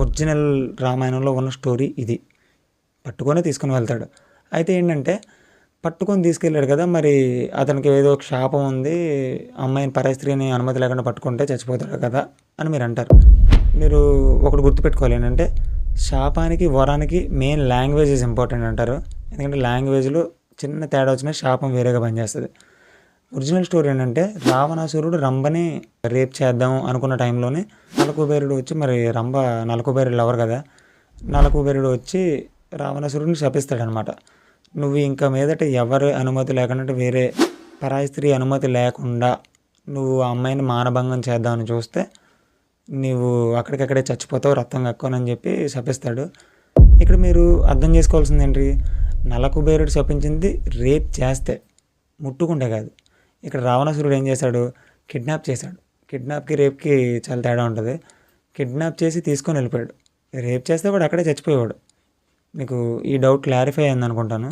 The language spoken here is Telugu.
ఒరిజినల్ రామాయణంలో ఉన్న స్టోరీ ఇది. పట్టుకొని తీసుకుని వెళ్తాడు. అయితే ఏంటంటే పట్టుకొని తీసుకెళ్ళాడు కదా, మరి అతనికి ఏదో ఒక శాపం ఉంది, అమ్మాయిని పరస్త్రీని అనుమతి లేకుండా పట్టుకుంటే చచ్చిపోతాడు కదా అని మీరు అంటారు. మీరు ఒకటి గుర్తుపెట్టుకోవాలి ఏంటంటే, శాపానికి వరానికి మెయిన్ లాంగ్వేజ్ ఈజ్ ఇంపార్టెంట్ అంటారు. ఎందుకంటే లాంగ్వేజ్లో చిన్న తేడా వచ్చినా శాపం వేరేగా పనిచేస్తుంది. ఒరిజినల్ స్టోరీ ఏంటంటే, రావణాసురుడు రంభని రేప్ చేద్దాం అనుకున్న టైంలోనే నలకుబేరుడు వచ్చి, మరి రంభ నలకుబేరుడు లవర్ కదా, నలకుబేరుడు వచ్చి రావణాసురుడిని శపిస్తాడనమాట. నువ్వు ఇంకా మీదట ఎవరి అనుమతి లేకుండా, వేరే పరాయి స్త్రీ అనుమతి లేకుండా నువ్వు ఆ అమ్మాయిని మానభంగం చేద్దామని చూస్తే నువ్వు అక్కడికక్కడే చచ్చిపోతావు, రక్తం కక్కునని చెప్పి శపిస్తాడు. ఇక్కడ మీరు అర్థం చేసుకోవాల్సింది ఏంటి, నలకుబేరుడు శపించింది రేప్ చేస్తే, ముట్టుకుంటే కాదు. ఇక్కడ రావణాసురుడు ఏం చేశాడు, కిడ్నాప్ చేశాడు. కిడ్నాప్కి రేప్కి చాలా తేడా ఉంటుంది. కిడ్నాప్ చేసి తీసుకొని వెళ్ళిపోయాడు. రేప్ చేస్తే వాడు అక్కడే చచ్చిపోయేవాడు. మీకు ఈ డౌట్ క్లారిఫై అయింది అనుకుంటాను.